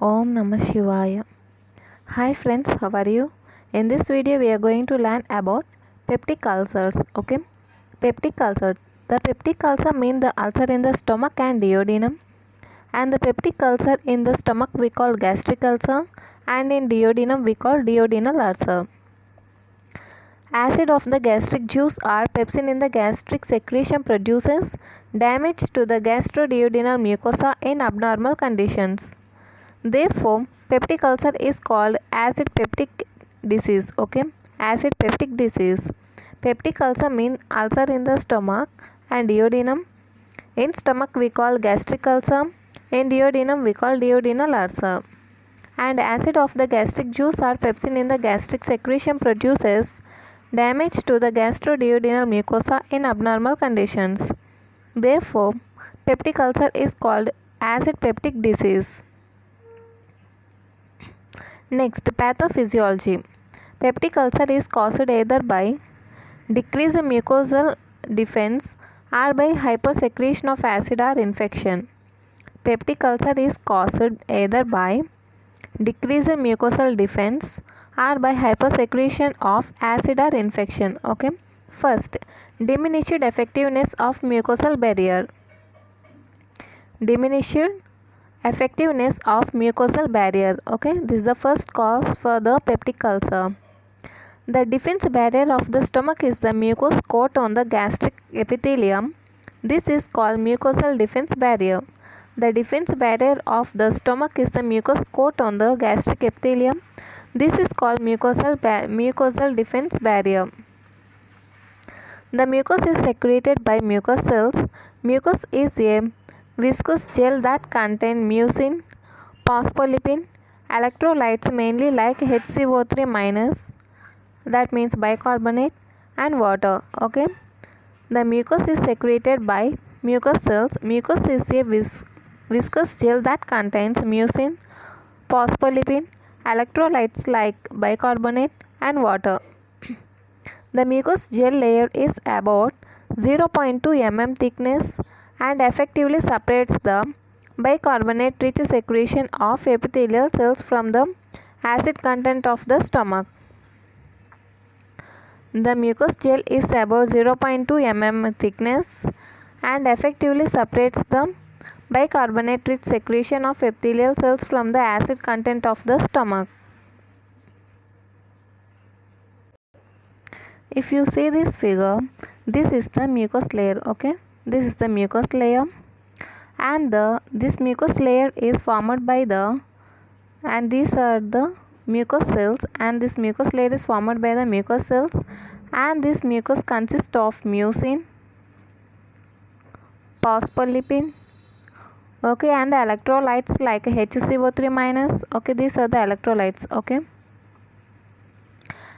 Om Namah Shivaya. Hi friends, how are you? In this video we are going to learn about peptic ulcers. Okay, peptic ulcers. The peptic ulcer mean the ulcer in the stomach and duodenum, and the peptic ulcer in the stomach we call gastric ulcer, and in duodenum we call duodenal ulcer. Acid of the gastric juice or pepsin in the gastric secretion produces damage to the gastroduodenal mucosa in abnormal conditions. Therefore, peptic ulcer is called acid peptic disease. Okay, acid peptic disease. Peptic ulcer means ulcer in the stomach and duodenum. In stomach we call gastric ulcer. In duodenum we call duodenal ulcer. And acid of the gastric juice or pepsin in the gastric secretion produces damage to the gastroduodenal mucosa in abnormal conditions. Therefore, peptic ulcer is called acid peptic disease. Next, pathophysiology. Peptic ulcer is caused either by decreased mucosal defense or by hypersecretion of acid or infection. Peptic ulcer is caused either by decreased mucosal defense or by hypersecretion of acid or infection. Okay. First, diminished effectiveness of mucosal barrier. Diminished effectiveness of mucosal barrier. Okay, this is the first cause for the peptic ulcer. The defense barrier of the stomach is the mucous coat on the gastric epithelium. This is called mucosal defense barrier. The defense barrier of the stomach is the mucous coat on the gastric epithelium. This is called mucosal defense barrier. The mucus is secreted by mucous cells. Mucus is a viscous gel that contains mucin, phospholipid, electrolytes mainly like HCO3 minus, that means bicarbonate, and water. Okay, the mucus is secreted by mucous cells. Mucus is a viscous gel that contains mucin, phospholipid, electrolytes like bicarbonate, and water. The mucous gel layer is about 0.2 mm thickness and effectively separates the bicarbonate rich secretion of epithelial cells from the acid content of the stomach. The mucous gel is about 0.2 mm thickness and effectively separates the bicarbonate rich secretion of epithelial cells from the acid content of the stomach. If you see this figure, this is the mucous layer. Okay, this is the mucous layer, and this mucous layer is formed by and these are the mucous cells, and this mucous layer is formed by the mucous cells, and this mucus consists of mucin, phospholipid, okay, and the electrolytes like HCO3 minus, okay, these are the electrolytes, okay,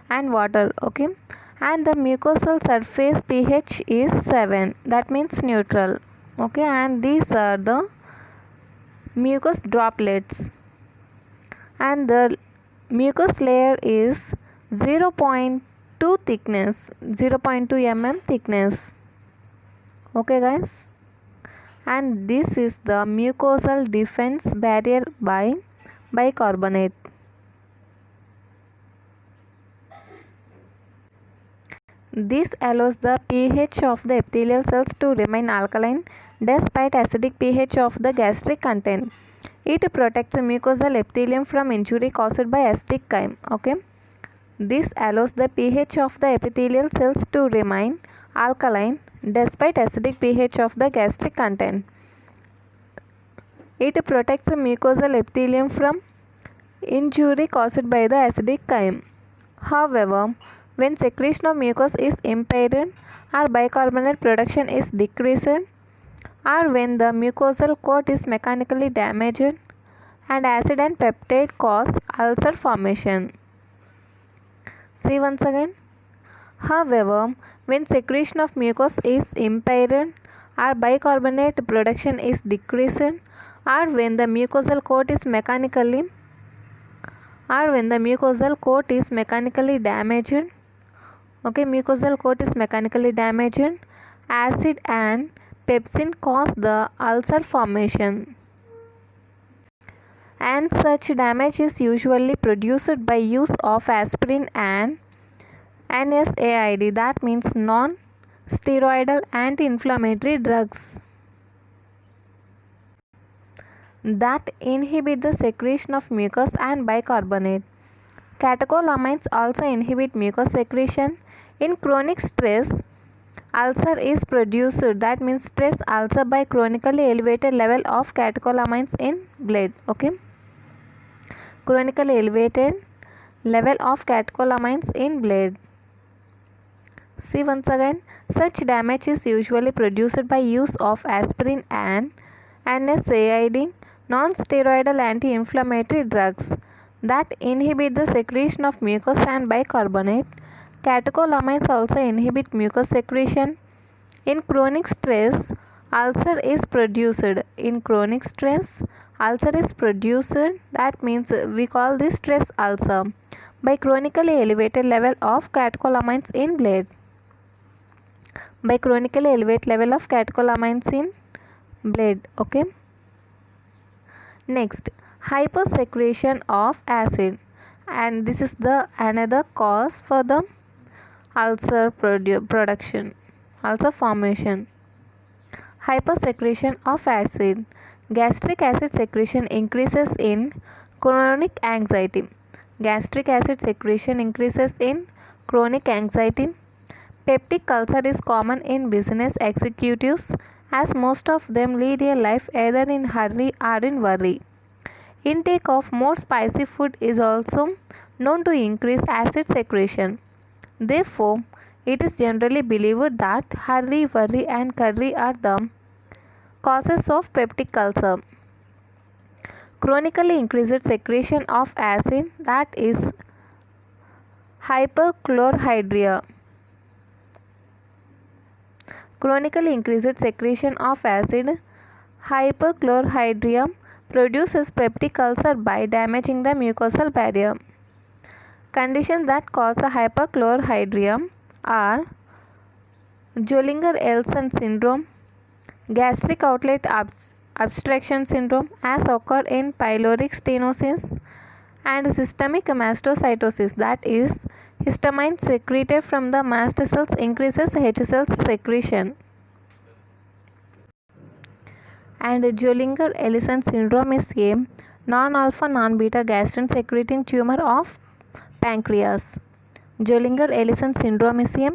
and water. Okay, and the mucosal surface pH is 7, that means neutral. Okay, and these are the mucus droplets, and the mucus layer is 0.2 thickness, 0.2 mm thickness. Okay guys, and this is the mucosal defense barrier by bicarbonate. This allows the pH of the epithelial cells to remain alkaline despite acidic pH of the gastric content. It protects the mucosal epithelium from injury caused by acidic chyme. Okay, this allows the pH of the epithelial cells to remain alkaline despite acidic pH of the gastric content. It protects the mucosal epithelium from injury caused by the acidic chyme. However, when secretion of mucus is impaired or bicarbonate production is decreased, or when the mucosal coat is mechanically damaged, and acid and peptide cause ulcer formation. See once again. However, when secretion of mucus is impaired or bicarbonate production is decreased, or when the mucosal coat is mechanically damaged, okay, mucosal coat is mechanically damaged, acid and pepsin cause the ulcer formation. and such damage is usually produced by use of aspirin and NSAID, that means non-steroidal anti-inflammatory drugs that inhibit the secretion of mucus and bicarbonate. Catecholamines also inhibit mucus secretion. In chronic stress, ulcer is produced, that means stress ulcer, by chronically elevated level of catecholamines in blood. Okay, chronically elevated level of catecholamines in blood. See once again, such damage is usually produced by use of aspirin and NSAID, non-steroidal anti-inflammatory drugs that inhibit the secretion of mucus and bicarbonate. Catecholamines also inhibit mucus secretion. In chronic stress, ulcer is produced. In chronic stress, ulcer is produced, that means we call this stress ulcer, by chronically elevated level of catecholamines in blood. By chronically elevated level of catecholamines in blood. Okay. Next, hypersecretion of acid, and this is the another cause for the ulcer production, ulcer formation. Hypersecretion of acid. Gastric acid secretion increases in chronic anxiety. Gastric acid secretion increases in chronic anxiety. Peptic ulcer is common in business executives, as most of them lead a life either in hurry or in worry. Intake of more spicy food is also known to increase acid secretion. Therefore, it is generally believed that hurry, worry and curry are the causes of peptic ulcer. Chronically increased secretion of acid, that is hyperchlorhydria. Chronically increased secretion of acid, hyperchlorhydria, produces peptic ulcer by damaging the mucosal barrier. Conditions that cause a hyperchlorhydria are Zollinger-Ellison syndrome, gastric outlet obstruction syndrome as occur in pyloric stenosis, and systemic mastocytosis, that is histamine secreted from the mast cells increases H cells secretion. And Zollinger-Ellison syndrome is a non-alpha non-beta gastrin secreting tumor of pancreas. Zollinger-Ellison syndrome is a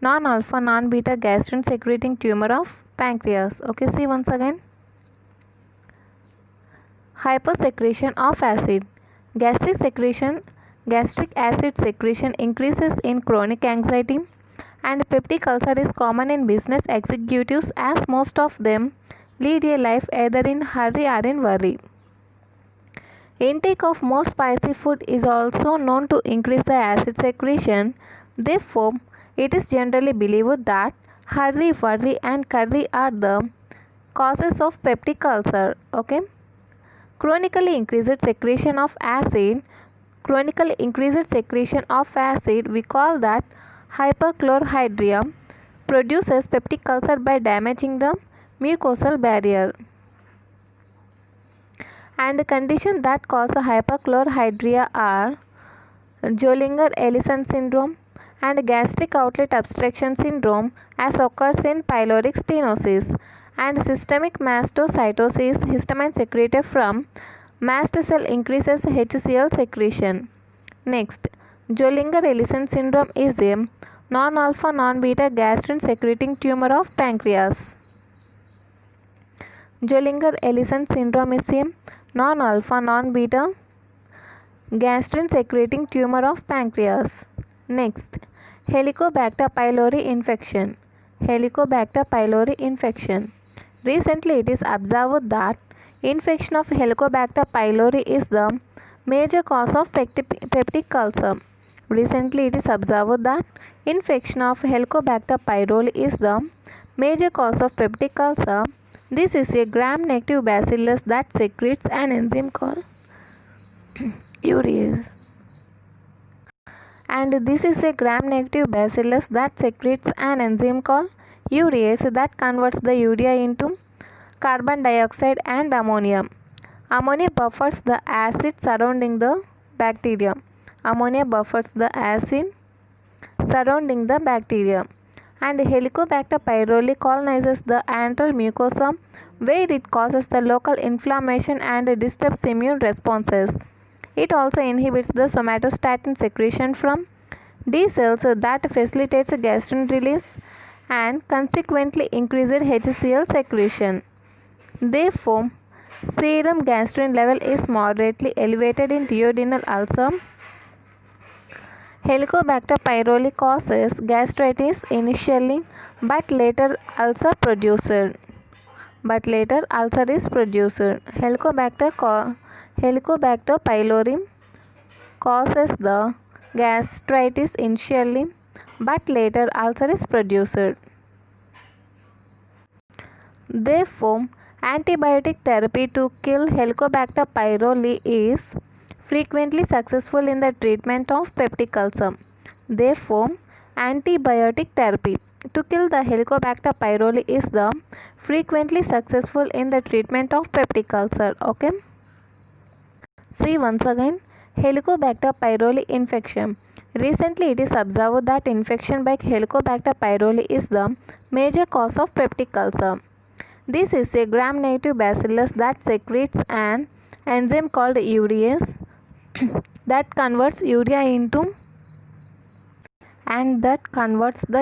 non-alpha non-beta gastrin secreting tumor of pancreas. Okay, see once again. Hypersecretion of acid. Gastric acid secretion increases in chronic anxiety, and peptic ulcer is common in business executives, as most of them lead a life either in hurry or in worry. Intake of more spicy food is also known to increase the acid secretion. Therefore, it is generally believed that hurry, worry and curry are the causes of peptic ulcer. Okay. Chronically increased secretion of acid. Chronically increased secretion of acid, we call that hyperchlorhydria, produces peptic ulcer by damaging the mucosal barrier. And the conditions that cause a hyperchlorhydria are Zollinger-Ellison syndrome and gastric outlet obstruction syndrome as occurs in pyloric stenosis, and systemic mastocytosis, histamine secreted from mast cell increases HCl secretion. Next, Zollinger-Ellison syndrome is a non-alpha non-beta gastrin secreting tumor of pancreas. Zollinger-Ellison syndrome is a non-alpha non-beta gastrin secreting tumor of pancreas. Next, Helicobacter pylori infection. Helicobacter pylori infection. Recently, it is observed that infection of Helicobacter pylori is the major cause of peptic ulcer. Recently, it is observed that infection of Helicobacter pylori is the major cause of peptic ulcer. This is a gram-negative bacillus that secretes an enzyme called urease. And this is a gram-negative bacillus that secretes an enzyme called urease that converts the urea into carbon dioxide and ammonia. Ammonia buffers the acid surrounding the bacteria. Ammonia buffers the acid surrounding the bacteria. And Helicobacter pylori colonizes the antral mucosa where it causes the local inflammation and disturbs immune responses. It also inhibits the somatostatin secretion from D cells that facilitates gastrin release and consequently increased HCl secretion. Therefore, serum gastrin level is moderately elevated in duodenal ulcer. Helicobacter pylori causes gastritis initially, but later ulcer is produced. Helicobacter pylori causes the gastritis initially, but later ulcer is produced. Therefore, antibiotic therapy to kill Helicobacter pylori is frequently successful in the treatment of peptic ulcer. Therefore, antibiotic therapy to kill the Helicobacter pylori is the frequently successful in the treatment of peptic ulcer. Okay. See once again, Helicobacter pylori infection. Recently, it is observed that infection by Helicobacter pylori is the major cause of peptic ulcer. This is a gram-negative bacillus that secretes an enzyme called urease that converts the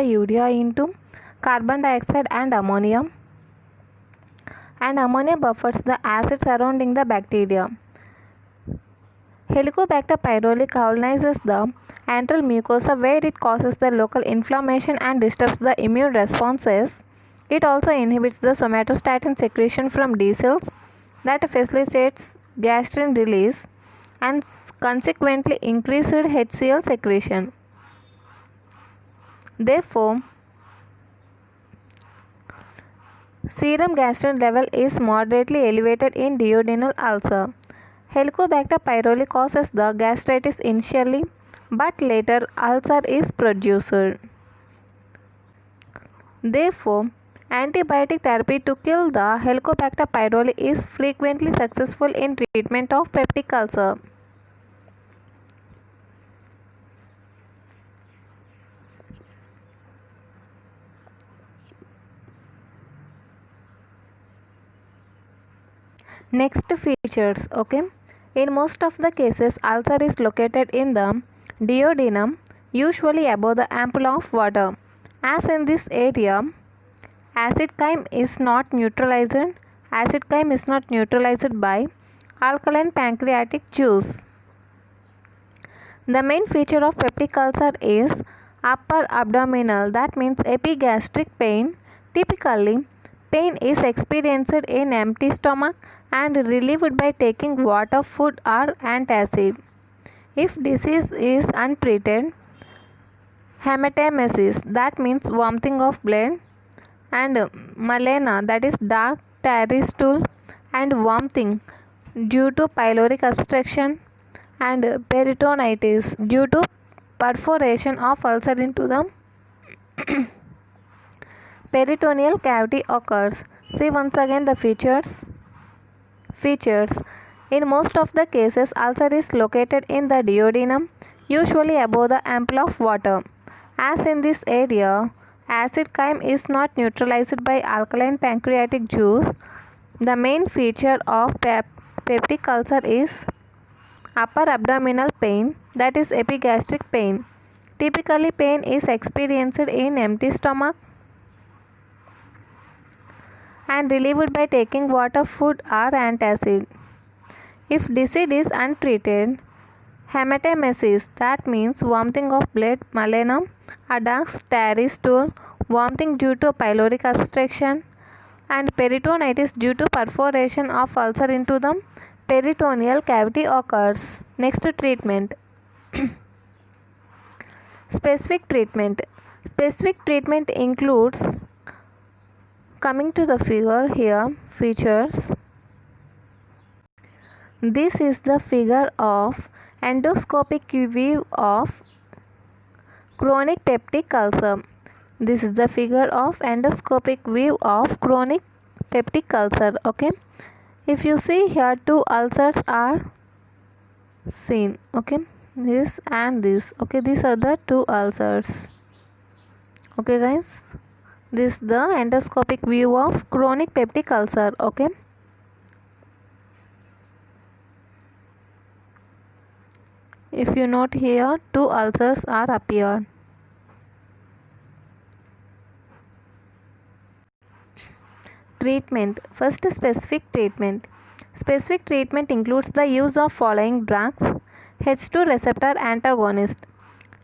urea into carbon dioxide and ammonia. And ammonia buffers the acid surrounding the bacteria. Helicobacter pylori colonizes the antral mucosa where it causes the local inflammation and disturbs the immune responses. It also inhibits the somatostatin secretion from D cells that facilitates gastrin release and consequently increased HCl secretion. Therefore, serum gastrin level is moderately elevated in duodenal ulcer. Helicobacter pylori causes the gastritis initially, but later ulcer is produced. Therefore, antibiotic therapy to kill the Helicobacter pylori is frequently successful in treatment of peptic ulcer. Next features, okay. In most of the cases, ulcer is located in the duodenum, usually above the ampulla of water. As in this area, acid chyme is not neutralized by alkaline pancreatic juice. The main feature of peptic ulcer is upper abdominal, that means epigastric pain. Typically, pain is experienced in empty stomach and relieved by taking water, food or antacid. If disease is untreated, hematemesis, that means vomiting of blood, and melena, that is dark tarry stool and vomiting due to pyloric obstruction, and peritonitis due to perforation of ulcer into the peritoneal cavity occurs. See once again the features. In most of the cases, ulcer is located in the duodenum, usually above the ampulla of water. As in this area, acid chyme is not neutralized by alkaline pancreatic juice. The main feature of peptic ulcer is upper abdominal pain, that is epigastric pain. Typically, pain is experienced in empty stomach and relieved by taking water, food or antacid. If disease is untreated, hematemesis, that means vomiting of blood, melena, a dark tarry stool, vomiting due to pyloric obstruction, and peritonitis due to perforation of ulcer into the peritoneal cavity occurs. Next, treatment. Specific treatment. Specific treatment includes, coming to the figure here, features. This is the figure of endoscopic view of chronic peptic ulcer. This is the figure of endoscopic view of chronic peptic ulcer. Okay. If you see here, two ulcers are seen. Okay, this and this. Okay, these are the two ulcers. Okay guys, this is the endoscopic view of chronic peptic ulcer. Okay, if you note here, two ulcers are appeared. Treatment. First, specific treatment. Specific treatment includes the use of following drugs: H2 receptor antagonist,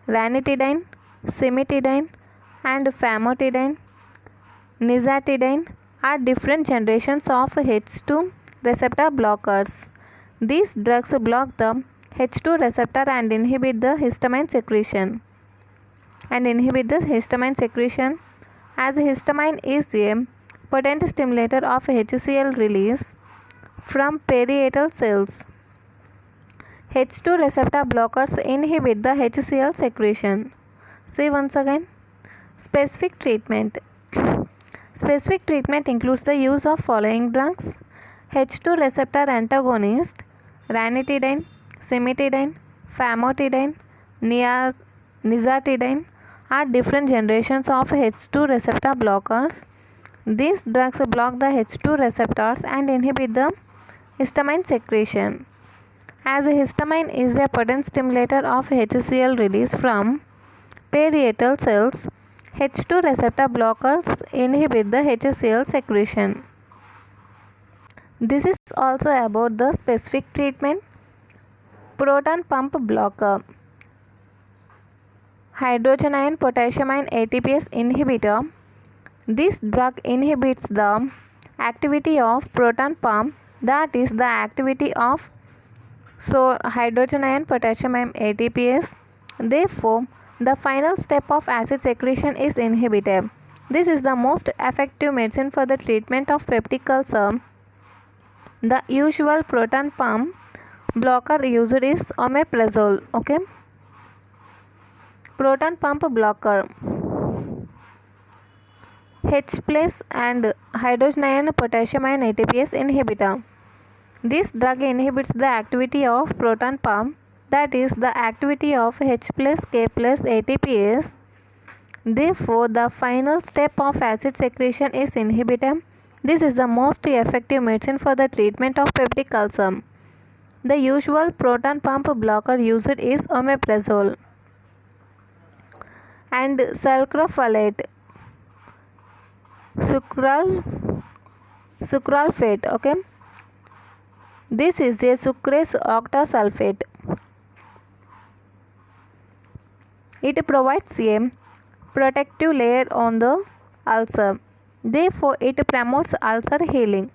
ranitidine, cimetidine, and famotidine. Nizatidine are different generations of H2 receptor blockers. These drugs block the H2 receptor and inhibit the histamine secretion. As histamine is a potent stimulator of HCl release from parietal cells. H2 receptor blockers inhibit the HCl secretion. See once again. Specific treatment. Specific treatment includes the use of following drugs: H2 receptor antagonist, ranitidine, cimetidine, famotidine, nizatidine are different generations of H2 receptor blockers. These drugs block the H2 receptors and inhibit the histamine secretion. As histamine is a potent stimulator of HCl release from parietal cells, H2 receptor blockers inhibit the HCl secretion. This is also about the specific treatment. Proton pump blocker. Hydrogen ion potassium ion ATPase inhibitor. This drug inhibits the activity of proton pump, that is the activity of hydrogen ion potassium ion ATPase. Therefore, the final step of acid secretion is inhibited. This is the most effective medicine for the treatment of peptic ulcer. The usual proton pump blocker used is omeprazole. Okay, proton pump blocker. H plus and hydrogen ion potassium ion ATPase inhibitor. This drug inhibits the activity of proton pump, that is the activity of H plus K plus ATPase. Therefore, the final step of acid secretion is inhibited. This is the most effective medicine for the treatment of peptic ulcer. The usual proton pump blocker used is omeprazole and sucralfate. Sucralfate. Okay, this is a sucrase octasulfate. It provides a protective layer on the ulcer. Therefore, it promotes ulcer healing.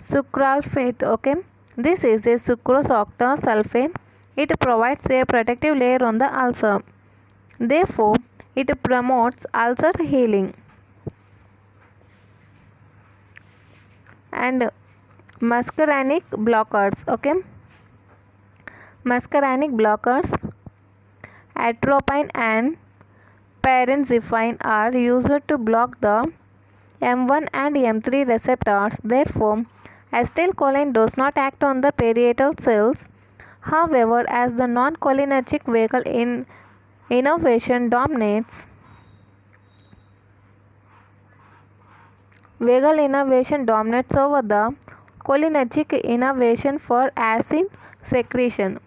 Sucralfate. Okay, this is a sucrose octasulfate. It provides a protective layer on the ulcer. Therefore, it promotes ulcer healing. And muscarinic blockers. Okay, muscarinic blockers, atropine and pyrizinamide are used to block the M1 and M3 receptors. Therefore, acetylcholine does not act on the parietal cells. However, as the non-cholinergic vagal innervation dominates, over the cholinergic innervation for acid secretion.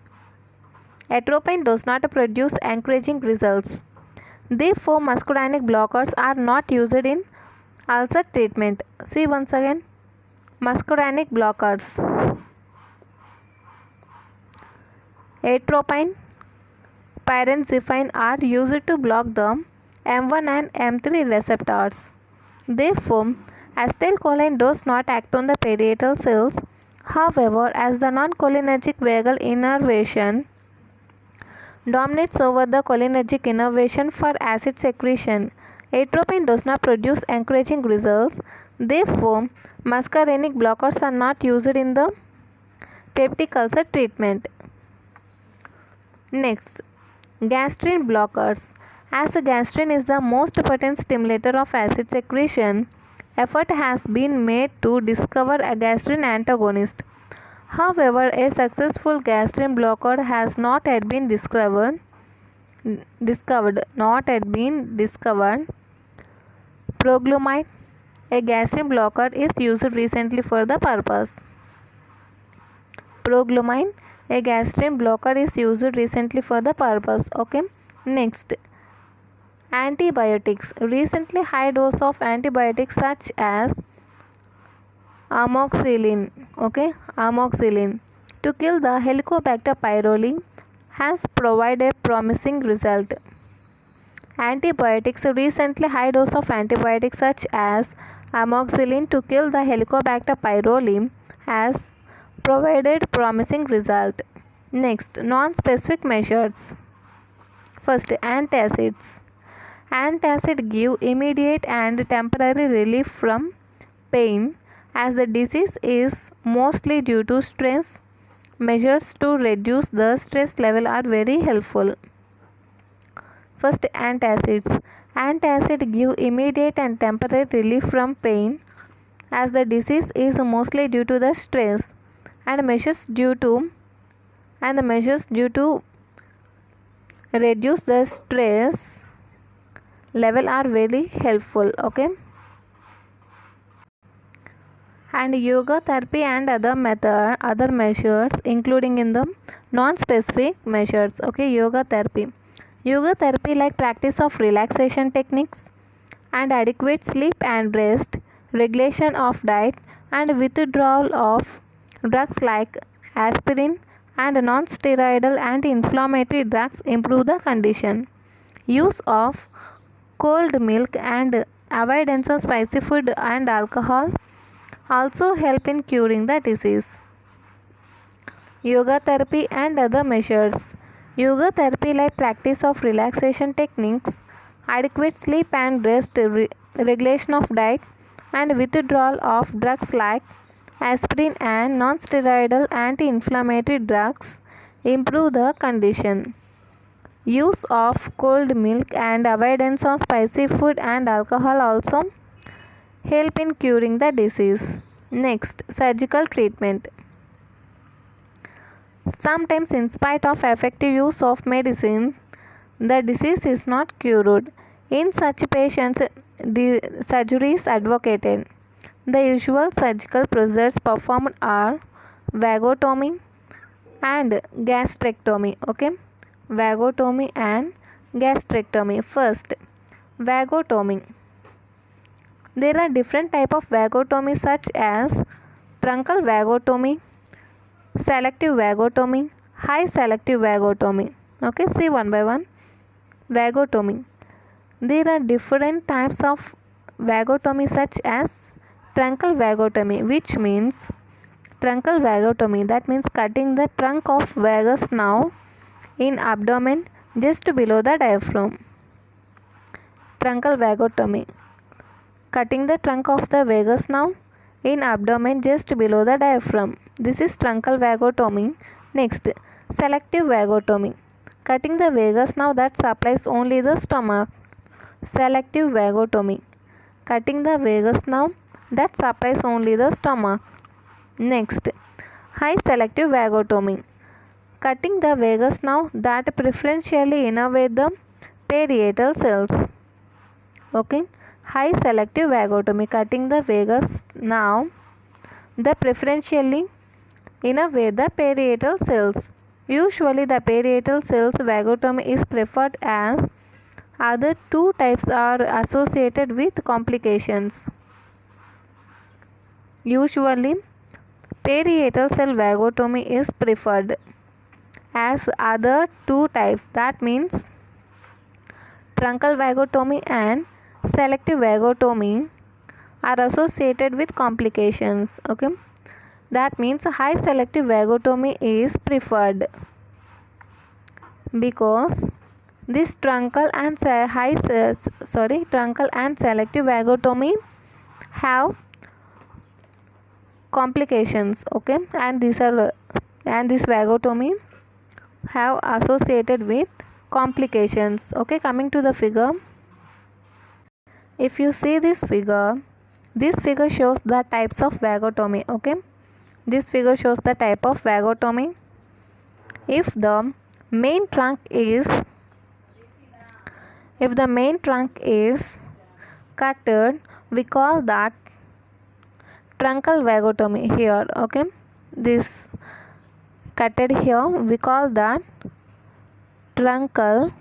Atropine does not produce encouraging results. Therefore, muscarinic blockers are not used in ulcer treatment. See once again, muscarinic blockers. Atropine, pyrizinamide are used to block the M1 and M3 receptors. Therefore, acetylcholine does not act on the parietal cells. However, as the non-cholinergic vagal innervation dominates over the cholinergic innervation for acid secretion, atropine does not produce encouraging results. Therefore, muscarinic blockers are not used in the peptic ulcer treatment. Next, gastrin blockers. As gastrin is the most potent stimulator of acid secretion, effort has been made to discover a gastrin antagonist. However, a successful gastrin blocker has not yet been discovered. Proglumide, a gastrin blocker, is used recently for the purpose. Proglumide, a gastrin blocker, is used recently for the purpose. Okay. Next, antibiotics. Recently, high dose of antibiotics such as amoxicillin, to kill the Helicobacter pylori has provided promising result. Antibiotics. Recently, high dose of antibiotics such as amoxicillin to kill the Helicobacter pylori has provided promising result. Next, non-specific measures. First, antacids. Antacid give immediate and temporary relief from pain as the disease is mostly due to stress. Measures to reduce the stress level are very helpful. First, antacids. Antacid give immediate and temporary relief from pain as the disease is mostly due to the stress, and the measures due to reduce the stress level are very helpful. Okay. And yoga therapy and other measures including in the non-specific measures. Okay. Yoga therapy like practice of relaxation techniques and adequate sleep and rest, regulation of diet, and withdrawal of drugs like aspirin and non-steroidal anti-inflammatory drugs improve the condition. Use of cold milk and avoidance of spicy food and alcohol also help in curing the disease. Yoga therapy and other measures. Yoga therapy like practice of relaxation techniques, adequate sleep and rest, regulation of diet, and withdrawal of drugs like aspirin and non-steroidal anti-inflammatory drugs improve the condition. Use of cold milk and avoidance of spicy food and alcohol also help in curing the disease. Next, surgical treatment. Sometimes, in spite of effective use of medicine, the disease is not cured. In such patients, the surgery is advocated. The usual surgical procedures performed are vagotomy and gastrectomy. Okay, vagotomy and gastrectomy. First, vagotomy. There are different types of vagotomy such as truncal vagotomy, selective vagotomy, high selective vagotomy. Okay, see one by one. Vagotomy. There are different types of vagotomy such as truncal vagotomy, which means truncal vagotomy, that means cutting the trunk of vagus nerve in abdomen just below the diaphragm. Truncal vagotomy, cutting the trunk of the vagus nerve in abdomen just below the diaphragm. This is truncal vagotomy. Next, selective vagotomy, cutting the vagus nerve that supplies only the stomach. Selective vagotomy, cutting the vagus nerve that supplies only the stomach. Next, high selective vagotomy, cutting the vagus nerve that preferentially innervate the parietal cells. Okay, high selective vagotomy, cutting the vagus nerve that preferentially innervate the parietal cells. Usually, the parietal cells vagotomy is preferred as other two types are associated with complications. Usually, parietal cell vagotomy is preferred as other two types, that means truncal vagotomy and selective vagotomy are associated with complications. Okay, that means high selective vagotomy is preferred because this truncal and selective vagotomy have complications. Okay, and this vagotomy have associated with complications. Okay, coming to the figure. If you see this figure, This figure shows the types of vagotomy. Okay, this figure shows the type of vagotomy. If the main trunk is cutted, we call that truncal vagotomy here. Okay, this cutted here, we call that truncal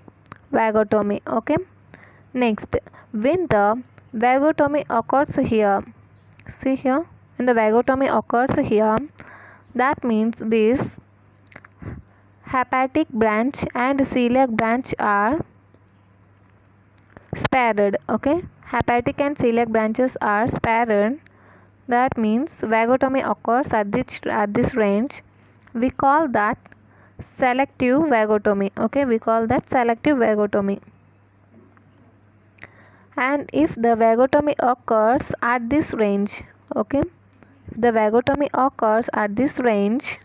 vagotomy. Okay, next, when the vagotomy occurs here, see here, when the vagotomy occurs here, that means this hepatic branch and celiac branch are spared. Okay, hepatic and celiac branches are spared. That means vagotomy occurs at this range. We call that selective vagotomy. Okay, we call that selective vagotomy. And if the vagotomy occurs at this range, okay, if the vagotomy occurs at this range,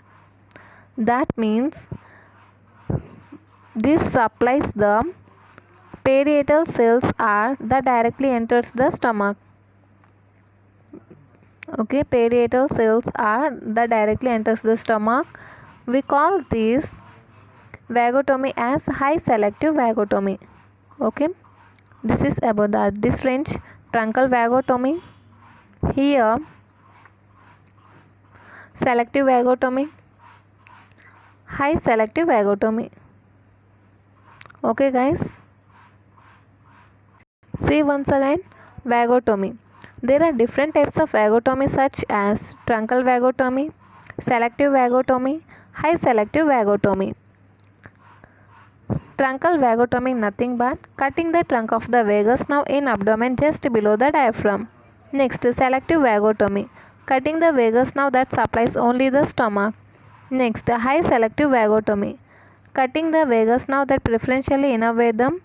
that means this supplies the parietal cells are that directly enters the stomach. Okay, parietal cells are that directly enters the stomach. We call this vagotomy as high selective vagotomy. Okay, this is about this range truncal vagotomy. Here selective vagotomy, high selective vagotomy. Okay guys, see once again, vagotomy. There are different types of vagotomy such as truncal vagotomy, selective vagotomy, high selective vagotomy. Truncal vagotomy nothing but cutting the trunk of the vagus nerve in abdomen just below the diaphragm. Next, selective vagotomy, cutting the vagus nerve that supplies only the stomach. Next, high selective vagotomy, cutting the vagus nerve that preferentially innervate the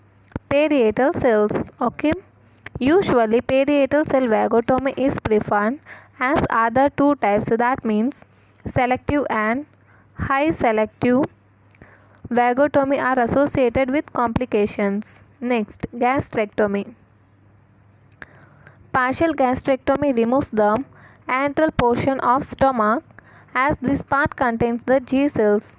parietal cells. Okay, usually parietal cell vagotomy is preferred as other two types, that means selective and high selective vagotomy are associated with complications. Next, gastrectomy. Partial gastrectomy removes the antral portion of stomach as this part contains the G cells.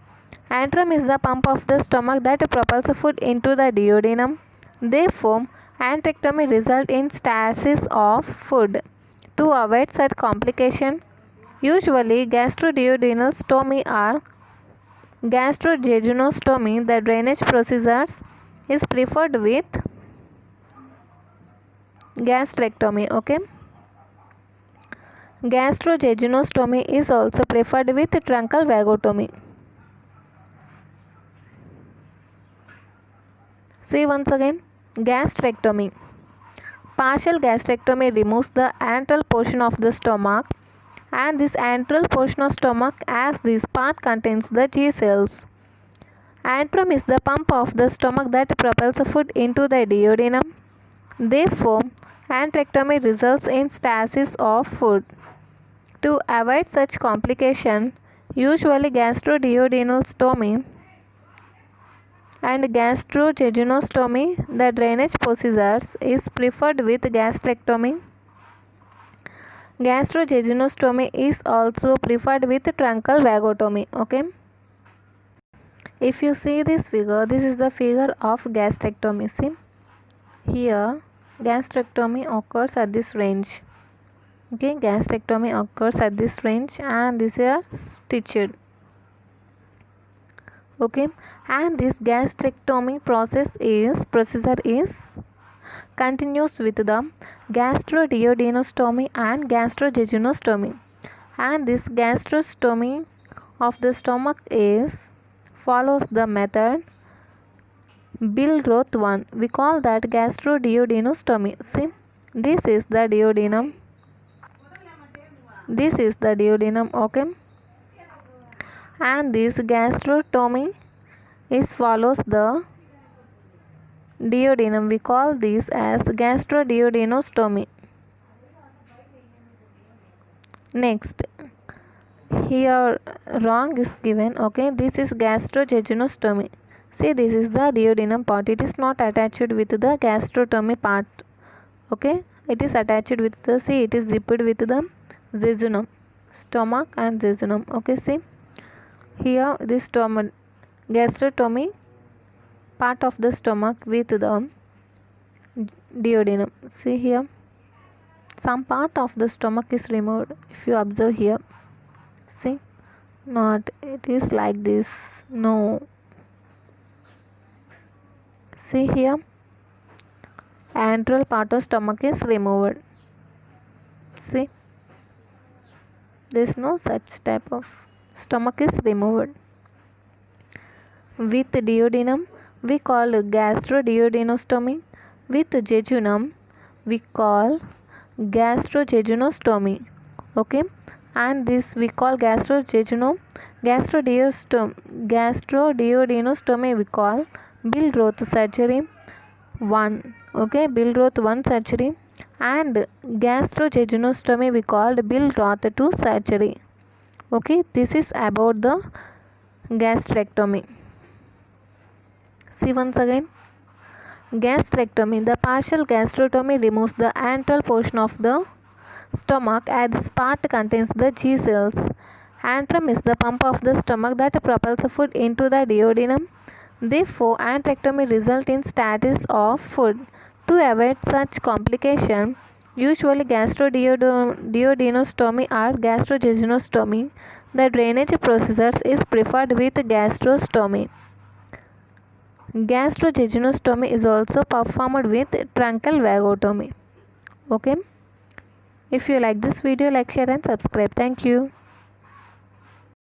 Antrum is the pump of the stomach that propels food into the duodenum. Therefore, antrectomy results in stasis of food. To avoid such complication, usually gastroduodenal stomy or gastrojejunostomy, the drainage procedures, is preferred with gastrectomy. Okay, gastrojejunostomy is also preferred with truncal vagotomy. See once again, gastrectomy. Partial gastrectomy removes the antral portion of the stomach, and this antral portion of stomach as this part contains the G cells. Antrum is the pump of the stomach that propels food into the duodenum. Therefore, antrectomy results in stasis of food. To avoid such complication, usually gastroduodenal stomy and gastrojejunostomy, the drainage procedures, is preferred with gastrectomy. Gastrojejunostomy is also preferred with truncal vagotomy. Okay, if you see this figure, this is the figure of gastrectomy. See here, gastrectomy occurs at this range. Okay, gastrectomy occurs at this range and this is stitched. Okay, and this gastrectomy procedure is continues with the gastroduodenostomy and gastrojejunostomy, and this gastrostomy of the stomach is follows the method Billroth 1. We call that gastroduodenostomy. See, this is the duodenum. This is the duodenum. Okay, and this gastrotomy is follows the duodenum. We call this as gastroduodenostomy. Next, here wrong is given. Okay, this is gastrojejunostomy. See, this is the duodenum part. It is not attached with the gastrotomy part. Okay, it is attached with the, see, it is zipped with the jejunum, stomach and jejunum. Okay, see here this stomach, gastrostomy, part of the stomach with the duodenum. See here, some part of the stomach is removed. If you observe here, see, not it is like this, no, see here, antral part of stomach is removed. See, there is no such type of stomach is removed. With duodenum we call gastroduodenostomy. With jejunum we call gastrojejunostomy. Okay, and this we call gastroduodenostomy we call Billroth surgery 1. Okay, Billroth 1 surgery, and gastrojejunostomy we called Billroth 2 surgery. Okay, this is about the gastrectomy. See once again, gastrectomy, the partial gastrotomy removes the antral portion of the stomach as this part contains the G cells. Antrum is the pump of the stomach that propels food into the duodenum. Therefore, antrectomy results in stasis of food. To avoid such complication, usually gastroduodenostomy or gastrojejunostomy, the drainage procedure is preferred with gastrostomy. Gastrojejunostomy is also performed with truncal vagotomy. Okay. If you like this video, like, share and subscribe. Thank you.